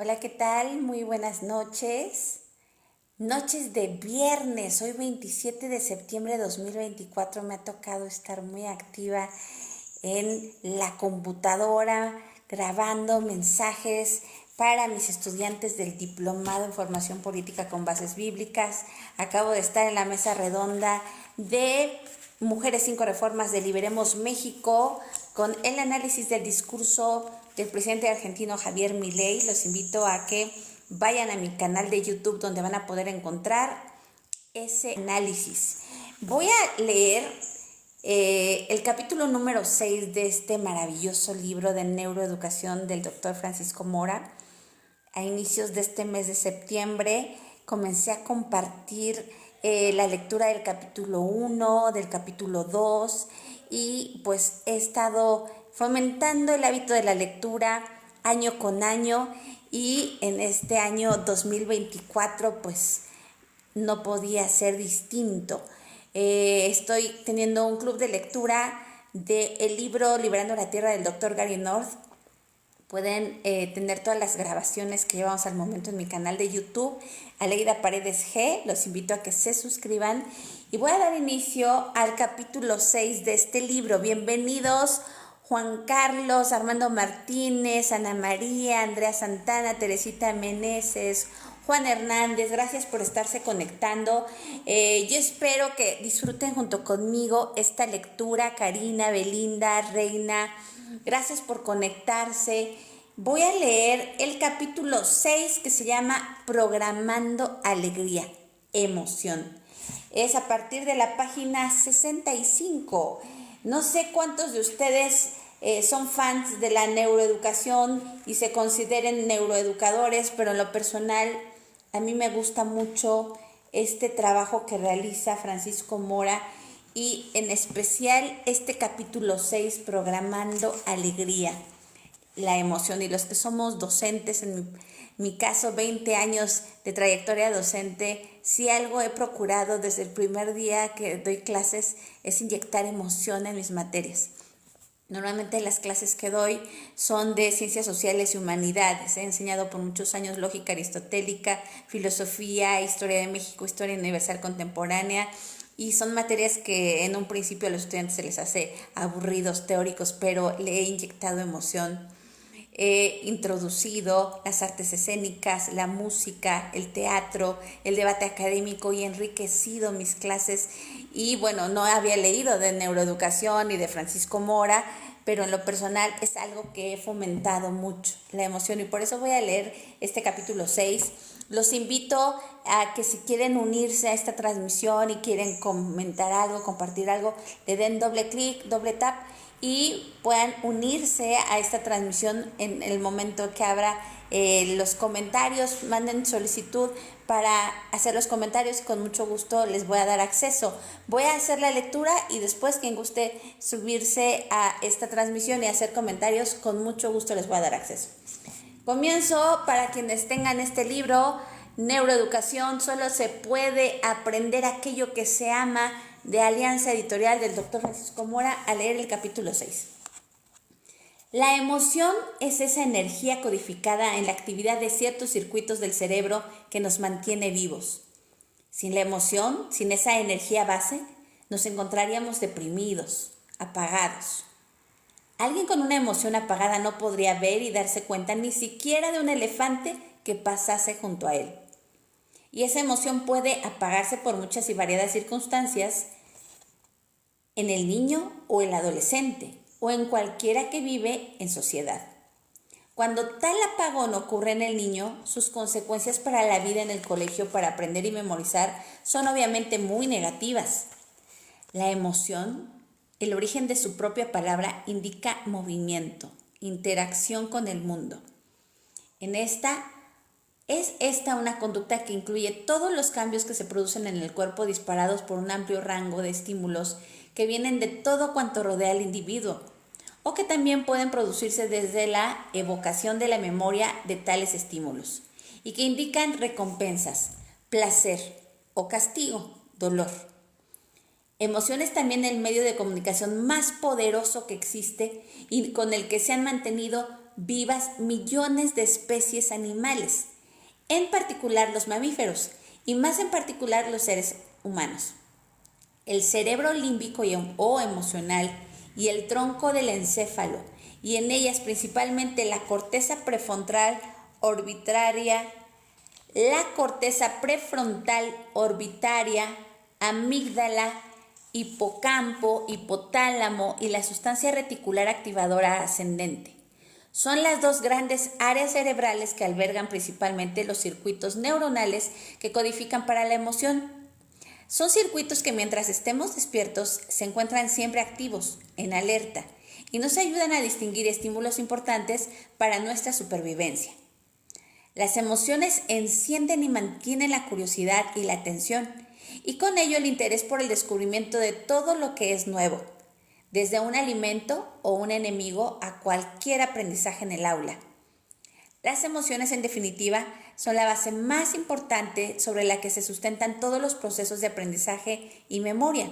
Hola, ¿qué tal? Muy buenas noches. Noches de viernes, hoy 27 de septiembre de 2024. Me ha tocado estar muy activa en la computadora, grabando mensajes para mis estudiantes del Diplomado en Formación Política con Bases Bíblicas. Acabo de estar en la mesa redonda de Mujeres 5 Reformas de Liberemos México con el análisis del discurso del presidente argentino Javier Milei. Los invito a que vayan a mi canal de YouTube donde van a poder encontrar ese análisis. Voy a leer el capítulo número 6 de este maravilloso libro de neuroeducación del doctor Francisco Mora. A inicios de este mes de septiembre comencé a compartir la lectura del capítulo 1, del capítulo 2 y pues he estado fomentando el hábito de la lectura año con año y en este año 2024 pues no podía ser distinto. Estoy teniendo un club de lectura del libro Liberando la Tierra del Dr. Gary North. Pueden tener todas las grabaciones que llevamos al momento en mi canal de YouTube, Aleida Paredes G. Los invito a que se suscriban y voy a dar inicio al capítulo 6 de este libro. Bienvenidos Juan Carlos, Armando Martínez, Ana María, Andrea Santana, Teresita Meneses, Juan Hernández, gracias por estarse conectando. Yo espero que disfruten junto conmigo esta lectura. Karina, Belinda, Reina, gracias por conectarse. Voy a leer el capítulo 6 que se llama Programando Alegría, Emoción. Es a partir de la página 65. No sé cuántos de ustedes son fans de la neuroeducación y se consideren neuroeducadores, pero en lo personal a mí me gusta mucho este trabajo que realiza Francisco Mora y en especial este capítulo 6, Programando Alegría, la emoción. Y los que somos docentes, en mi caso 20 años de trayectoria docente, si algo he procurado desde el primer día que doy clases es inyectar emoción en mis materias. Normalmente las clases que doy son de ciencias sociales y humanidades. He enseñado por muchos años lógica aristotélica, filosofía, historia de México, historia universal contemporánea, y son materias que en un principio a los estudiantes se les hace aburridos, teóricos, pero le he inyectado emoción. He introducido las artes escénicas, la música, el teatro, el debate académico y he enriquecido mis clases. Y bueno, no había leído de neuroeducación y de Francisco Mora, pero en lo personal es algo que he fomentado mucho, la emoción, y por eso voy a leer este capítulo 6. Los invito a que si quieren unirse a esta transmisión y quieren comentar algo, compartir algo, le den doble clic, doble tap y puedan unirse a esta transmisión en el momento que abra los comentarios. Manden solicitud para hacer los comentarios, con mucho gusto les voy a dar acceso. Voy a hacer la lectura y después quien guste subirse a esta transmisión y hacer comentarios, con mucho gusto les voy a dar acceso. Comienzo. Para quienes tengan este libro, Neuroeducación, solo se puede aprender aquello que se ama, de Alianza Editorial del Dr. Francisco Mora, a leer el capítulo 6. La emoción es esa energía codificada en la actividad de ciertos circuitos del cerebro que nos mantiene vivos. Sin la emoción, sin esa energía base, nos encontraríamos deprimidos, apagados. Alguien con una emoción apagada no podría ver y darse cuenta ni siquiera de un elefante que pasase junto a él. Y esa emoción puede apagarse por muchas y variadas circunstancias en el niño o el adolescente o en cualquiera que vive en sociedad. Cuando tal apagón ocurre en el niño, sus consecuencias para la vida en el colegio para aprender y memorizar son obviamente muy negativas. La emoción, el origen de su propia palabra, indica movimiento, interacción con el mundo. Es esta una conducta que incluye todos los cambios que se producen en el cuerpo disparados por un amplio rango de estímulos que vienen de todo cuanto rodea al individuo, o que también pueden producirse desde la evocación de la memoria de tales estímulos, y que indican recompensas, placer o castigo, dolor. Emoción es también el medio de comunicación más poderoso que existe y con el que se han mantenido vivas millones de especies animales, en particular los mamíferos y más en particular los seres humanos. El cerebro límbico o emocional y el tronco del encéfalo, y en ellas principalmente la corteza prefrontal orbitaria, amígdala, hipocampo, hipotálamo y la sustancia reticular activadora ascendente. Son las dos grandes áreas cerebrales que albergan principalmente los circuitos neuronales que codifican para la emoción. Son circuitos que mientras estemos despiertos se encuentran siempre activos, en alerta, y nos ayudan a distinguir estímulos importantes para nuestra supervivencia. Las emociones encienden y mantienen la curiosidad y la atención, y con ello el interés por el descubrimiento de todo lo que es nuevo, desde un alimento o un enemigo a cualquier aprendizaje en el aula. Las emociones, en definitiva, son la base más importante sobre la que se sustentan todos los procesos de aprendizaje y memoria.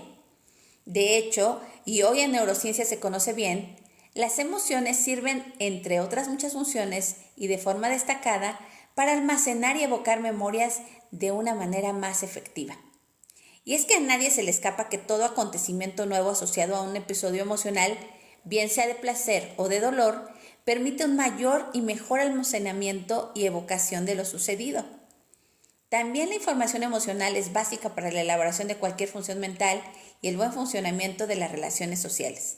De hecho, y hoy en neurociencia se conoce bien, las emociones sirven, entre otras muchas funciones y de forma destacada, para almacenar y evocar memorias de una manera más efectiva. Y es que a nadie se le escapa que todo acontecimiento nuevo asociado a un episodio emocional, bien sea de placer o de dolor, permite un mayor y mejor almacenamiento y evocación de lo sucedido. También la información emocional es básica para la elaboración de cualquier función mental y el buen funcionamiento de las relaciones sociales.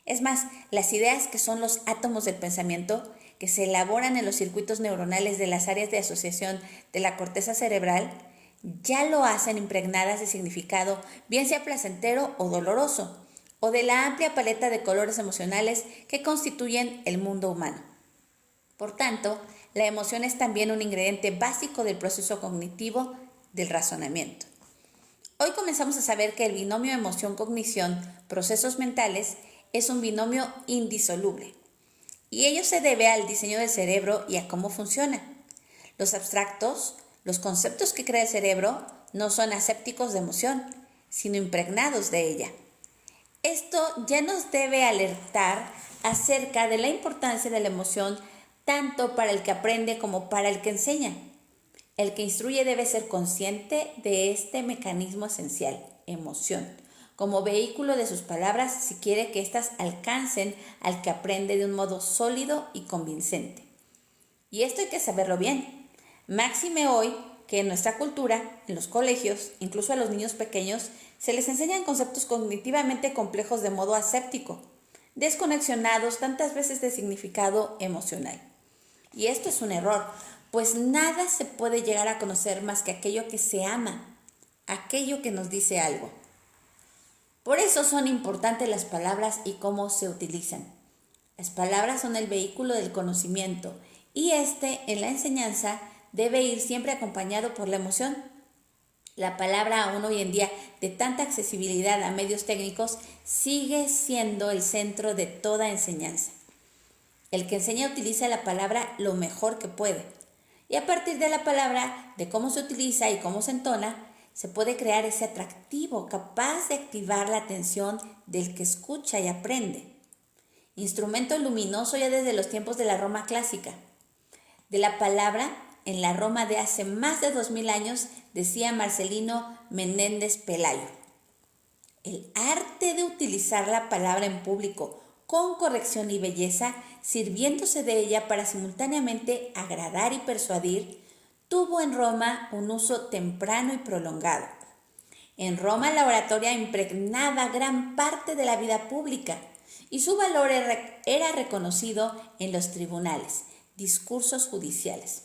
Es más, las ideas, que son los átomos del pensamiento, que se elaboran en los circuitos neuronales de las áreas de asociación de la corteza cerebral, ya lo hacen impregnadas de significado, bien sea placentero o doloroso, o de la amplia paleta de colores emocionales que constituyen el mundo humano. Por tanto, la emoción es también un ingrediente básico del proceso cognitivo del razonamiento. Hoy comenzamos a saber que el binomio emoción-cognición, procesos mentales, es un binomio indisoluble. Y ello se debe al diseño del cerebro y a cómo funciona. Los abstractos, los conceptos que crea el cerebro, no son asépticos de emoción, sino impregnados de ella. Esto ya nos debe alertar acerca de la importancia de la emoción tanto para el que aprende como para el que enseña. El que instruye debe ser consciente de este mecanismo esencial, emoción, como vehículo de sus palabras si quiere que éstas alcancen al que aprende de un modo sólido y convincente. Y esto hay que saberlo bien. Máxime hoy que en nuestra cultura, en los colegios, incluso a los niños pequeños, se les enseñan conceptos cognitivamente complejos de modo aséptico, desconexionados tantas veces de significado emocional. Y esto es un error, pues nada se puede llegar a conocer más que aquello que se ama, aquello que nos dice algo. Por eso son importantes las palabras y cómo se utilizan. Las palabras son el vehículo del conocimiento y en la enseñanza debe ir siempre acompañado por la emoción. La palabra, aún hoy en día de tanta accesibilidad a medios técnicos, sigue siendo el centro de toda enseñanza. El que enseña utiliza la palabra lo mejor que puede. Y a partir de la palabra, de cómo se utiliza y cómo se entona, se puede crear ese atractivo capaz de activar la atención del que escucha y aprende. Instrumento luminoso ya desde los tiempos de la Roma clásica. De la palabra, en la Roma de hace más de 2000 años, decía Marcelino Menéndez Pelayo: el arte de utilizar la palabra en público con corrección y belleza, sirviéndose de ella para simultáneamente agradar y persuadir, tuvo en Roma un uso temprano y prolongado. En Roma la oratoria impregnaba gran parte de la vida pública y su valor era reconocido en los tribunales, discursos judiciales,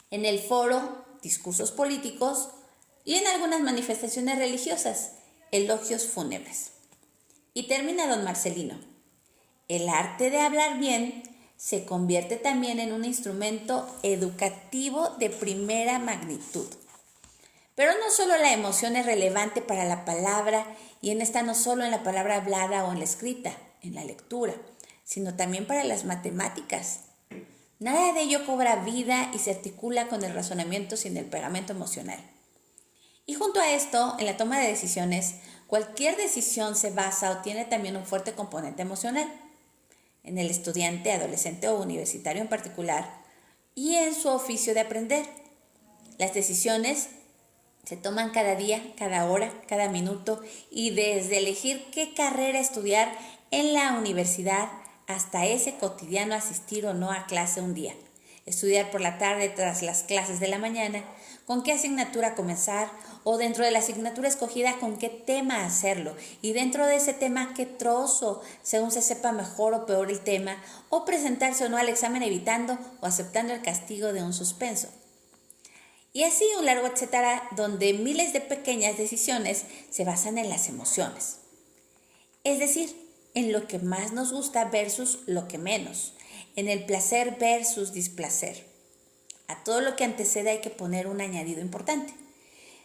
en el foro, discursos políticos y en algunas manifestaciones religiosas, elogios fúnebres. Y termina don Marcelino: el arte de hablar bien se convierte también en un instrumento educativo de primera magnitud. Pero no solo la emoción es relevante para la palabra, y en esta no solo en la palabra hablada o en la escrita, en la lectura, sino también para las matemáticas. Nada de ello cobra vida y se articula con el razonamiento sin el pegamento emocional. Y junto a esto, en la toma de decisiones, cualquier decisión se basa o tiene también un fuerte componente emocional. en el estudiante, adolescente o universitario en particular, y en su oficio de aprender. Las decisiones se toman cada día, cada hora, cada minuto, y desde elegir qué carrera estudiar en la universidad hasta ese cotidiano asistir o no a clase un día. Estudiar por la tarde tras las clases de la mañana, con qué asignatura comenzar, o dentro de la asignatura escogida con qué tema hacerlo, y dentro de ese tema qué trozo, según se sepa mejor o peor el tema, o presentarse o no al examen evitando o aceptando el castigo de un suspenso. Y así un largo etcétera, donde miles de pequeñas decisiones se basan en las emociones. Es decir, en lo que más nos gusta versus lo que menos, en el placer versus displacer. A todo lo que antecede hay que poner un añadido importante.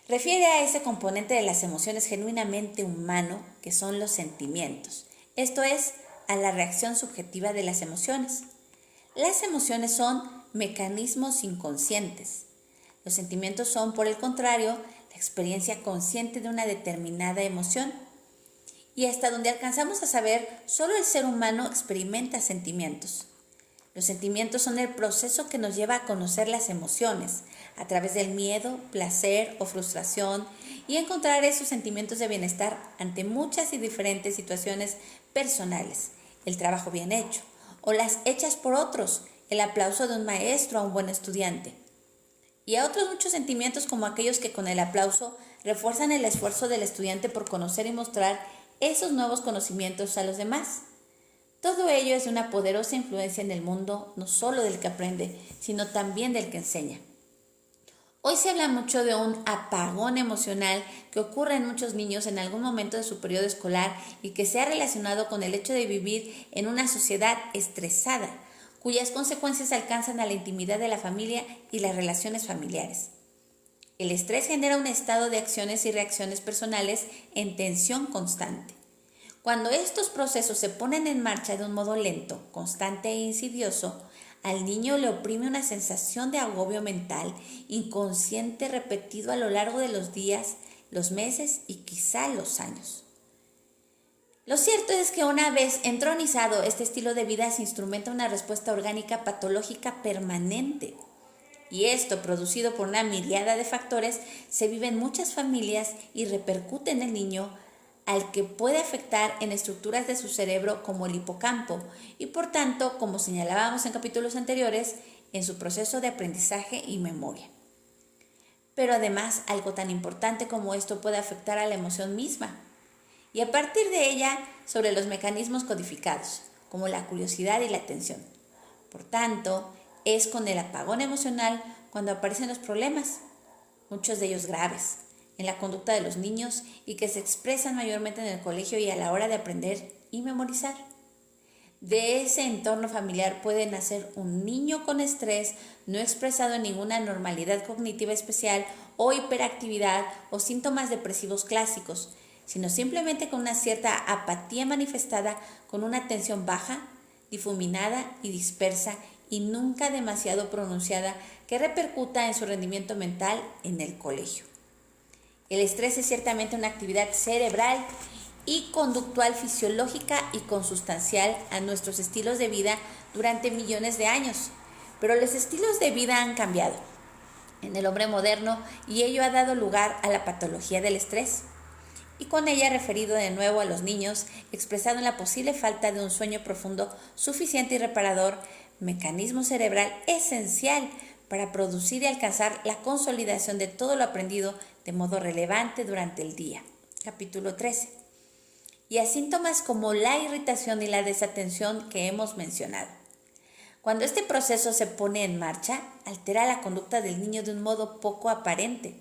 Refiere a ese componente de las emociones genuinamente humano que son los sentimientos. Esto es, a la reacción subjetiva de las emociones. Las emociones son mecanismos inconscientes. Los sentimientos son, por el contrario, la experiencia consciente de una determinada emoción. Y hasta donde alcanzamos a saber, solo el ser humano experimenta sentimientos. Los sentimientos son el proceso que nos lleva a conocer las emociones, a través del miedo, placer o frustración, y encontrar esos sentimientos de bienestar ante muchas y diferentes situaciones personales, el trabajo bien hecho, o las hechas por otros, el aplauso de un maestro a un buen estudiante. Y a otros muchos sentimientos como aquellos que con el aplauso refuerzan el esfuerzo del estudiante por conocer y mostrar esos nuevos conocimientos a los demás. Todo ello es de una poderosa influencia en el mundo, no solo del que aprende, sino también del que enseña. Hoy se habla mucho de un apagón emocional que ocurre en muchos niños en algún momento de su periodo escolar y que se ha relacionado con el hecho de vivir en una sociedad estresada, cuyas consecuencias alcanzan a la intimidad de la familia y las relaciones familiares. El estrés genera un estado de acciones y reacciones personales en tensión constante. Cuando estos procesos se ponen en marcha de un modo lento, constante e insidioso, al niño le oprime una sensación de agobio mental, inconsciente, repetido a lo largo de los días, los meses y quizá los años. Lo cierto es que una vez entronizado este estilo de vida se instrumenta una respuesta orgánica patológica permanente. Y esto, producido por una miríada de factores, se vive en muchas familias y repercute en el niño, al que puede afectar en estructuras de su cerebro como el hipocampo y por tanto, como señalábamos en capítulos anteriores, en su proceso de aprendizaje y memoria. Pero además, algo tan importante como esto puede afectar a la emoción misma y a partir de ella sobre los mecanismos codificados, como la curiosidad y la atención. Por tanto, es con el apagón emocional cuando aparecen los problemas, muchos de ellos graves, en la conducta de los niños y que se expresan mayormente en el colegio y a la hora de aprender y memorizar. De ese entorno familiar puede nacer un niño con estrés no expresado en ninguna normalidad cognitiva especial o hiperactividad o síntomas depresivos clásicos, sino simplemente con una cierta apatía manifestada con una atención baja, difuminada y dispersa y nunca demasiado pronunciada que repercuta en su rendimiento mental en el colegio. El estrés es ciertamente una actividad cerebral y conductual fisiológica y consustancial a nuestros estilos de vida durante millones de años, pero los estilos de vida han cambiado en el hombre moderno y ello ha dado lugar a la patología del estrés. Y con ella referido de nuevo a los niños, expresado en la posible falta de un sueño profundo suficiente y reparador, mecanismo cerebral esencial para producir y alcanzar la consolidación de todo lo aprendido de modo relevante durante el día. Capítulo 13. Y a síntomas como la irritación y la desatención que hemos mencionado. Cuando este proceso se pone en marcha, altera la conducta del niño de un modo poco aparente.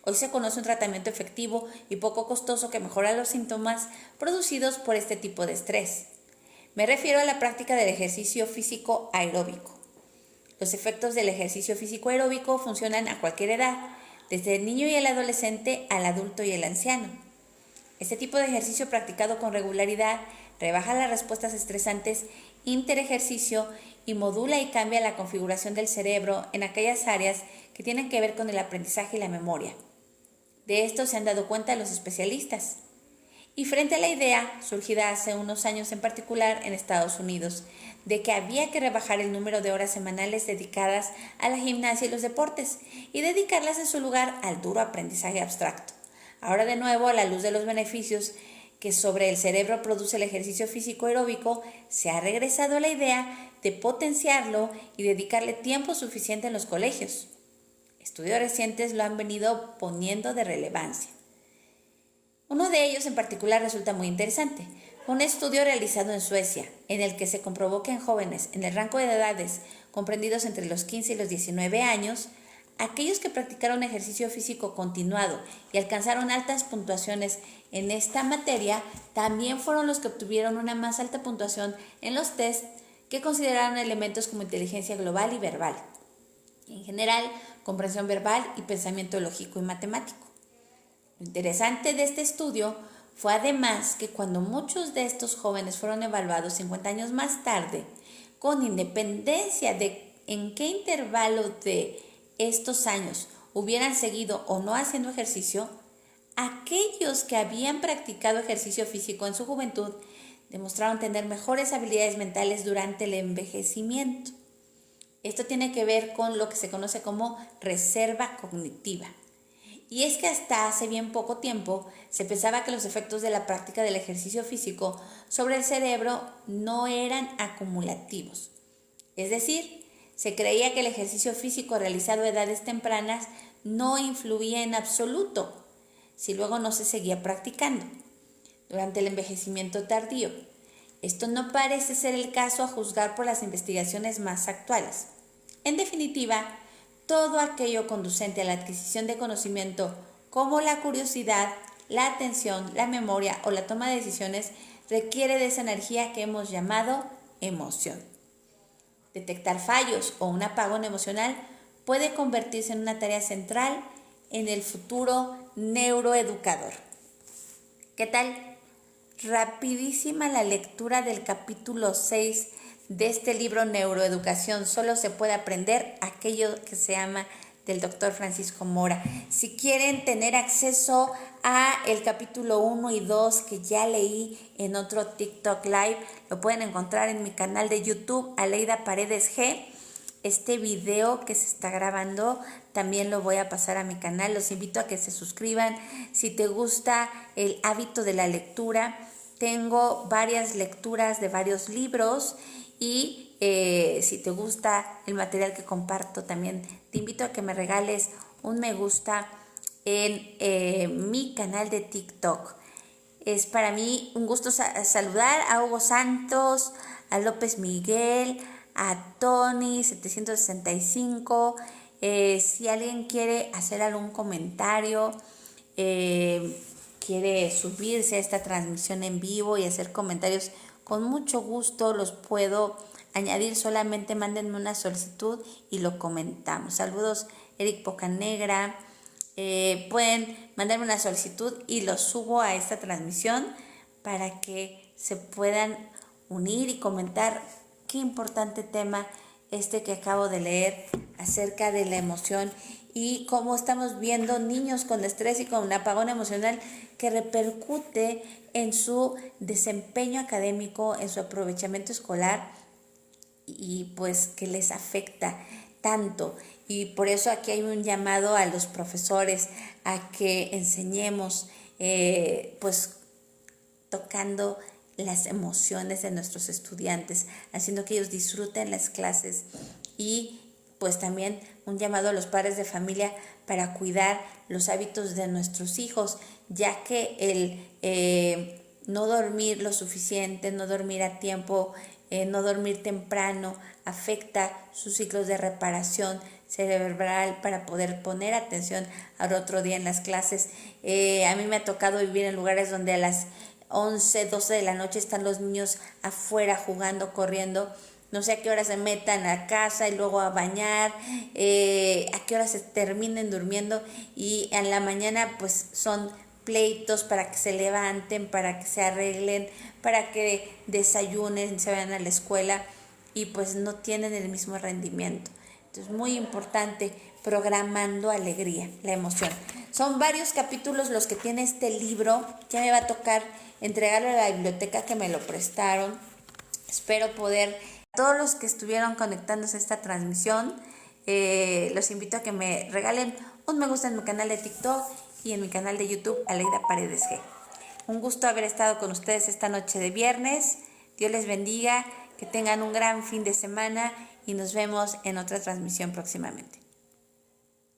Hoy se conoce un tratamiento efectivo y poco costoso que mejora los síntomas producidos por este tipo de estrés. Me refiero a la práctica del ejercicio físico aeróbico. Los efectos del ejercicio físico aeróbico funcionan a cualquier edad, desde el niño y el adolescente al adulto y el anciano. Este tipo de ejercicio practicado con regularidad rebaja las respuestas estresantes interejercicio y modula y cambia la configuración del cerebro en aquellas áreas que tienen que ver con el aprendizaje y la memoria. De esto se han dado cuenta los especialistas. y frente a la idea, surgida hace unos años en particular en Estados Unidos, de que había que rebajar el número de horas semanales dedicadas a la gimnasia y los deportes y dedicarlas en su lugar al duro aprendizaje abstracto. Ahora de nuevo, a la luz de los beneficios que sobre el cerebro produce el ejercicio físico aeróbico, se ha regresado a la idea de potenciarlo y dedicarle tiempo suficiente en los colegios. Estudios recientes lo han venido poniendo de relevancia. Uno de ellos en particular resulta muy interesante. Un estudio realizado en Suecia, en el que se comprobó que en jóvenes en el rango de edades comprendidos entre los 15 y los 19 años, aquellos que practicaron ejercicio físico continuado y alcanzaron altas puntuaciones en esta materia, también fueron los que obtuvieron una más alta puntuación en los tests que consideraron elementos como inteligencia global y verbal. En general, comprensión verbal y pensamiento lógico y matemático. Lo interesante de este estudio fue además que cuando muchos de estos jóvenes fueron evaluados 50 años más tarde, con independencia de en qué intervalo de estos años hubieran seguido o no haciendo ejercicio, aquellos que habían practicado ejercicio físico en su juventud demostraron tener mejores habilidades mentales durante el envejecimiento. Esto tiene que ver con lo que se conoce como reserva cognitiva. Y es que hasta hace bien poco tiempo se pensaba que los efectos de la práctica del ejercicio físico sobre el cerebro no eran acumulativos. Es decir, se creía que el ejercicio físico realizado a edades tempranas no influía en absoluto si luego no se seguía practicando durante el envejecimiento tardío. Esto no parece ser el caso a juzgar por las investigaciones más actuales. En definitiva, todo aquello conducente a la adquisición de conocimiento, como la curiosidad, la atención, la memoria o la toma de decisiones, requiere de esa energía que hemos llamado emoción. Detectar fallos o un apagón emocional puede convertirse en una tarea central en el futuro neuroeducador. ¿Qué tal? Rapidísima la lectura del capítulo 6 de este libro Neuroeducación. Solo se puede aprender aquello que se llama del doctor Francisco Mora. Si quieren tener acceso a el capítulo 1 y 2 que ya leí en otro TikTok Live, lo pueden encontrar en mi canal de YouTube, Aleida Paredes G. Este video que se está grabando también lo voy a pasar a mi canal. Los invito a que se suscriban. Si te gusta el hábito de la lectura, tengo varias lecturas de varios libros y si te gusta el material que comparto, también te invito a que me regales un me gusta en mi canal de TikTok. Es para mí un gusto saludar a Hugo Santos, a López Miguel, a Tony 765. Si alguien quiere hacer algún comentario, quiere subirse a esta transmisión en vivo y hacer comentarios, con mucho gusto los puedo añadir. Solamente mándenme una solicitud y lo comentamos. Saludos, Eric Bocanegra. Pueden mandarme una solicitud y lo subo a esta transmisión para que se puedan unir y comentar qué importante tema este que acabo de leer acerca de la emoción y cómo estamos viendo niños con estrés y con un apagón emocional que repercute en su desempeño académico, en su aprovechamiento escolar y pues que les afecta tanto. Y por eso aquí hay un llamado a los profesores a que enseñemos pues tocando las emociones de nuestros estudiantes, haciendo que ellos disfruten las clases y pues también un llamado a los padres de familia para cuidar los hábitos de nuestros hijos, ya que el no dormir lo suficiente, no dormir a tiempo, no dormir temprano afecta sus ciclos de reparación cerebral para poder poner atención al otro día en las clases. A mí me ha tocado vivir en lugares donde a las 11, 12 de la noche están los niños afuera jugando, corriendo. No sé a qué hora se metan a casa y luego a bañar, a qué hora se terminen durmiendo y en la mañana pues son pleitos para que se levanten, para que se arreglen, para que desayunen, se vayan a la escuela y pues no tienen el mismo rendimiento. Entonces muy importante, programando alegría, la emoción. Son varios capítulos los que tiene este libro. Ya me va a tocar entregarlo a la biblioteca que me lo prestaron. Espero poder, a todos los que estuvieron conectándose a esta transmisión, los invito a que me regalen un me gusta en mi canal de TikTok y en mi canal de YouTube, Aleida Paredes G. Un gusto haber estado con ustedes esta noche de viernes. Dios les bendiga, que tengan un gran fin de semana y nos vemos en otra transmisión próximamente.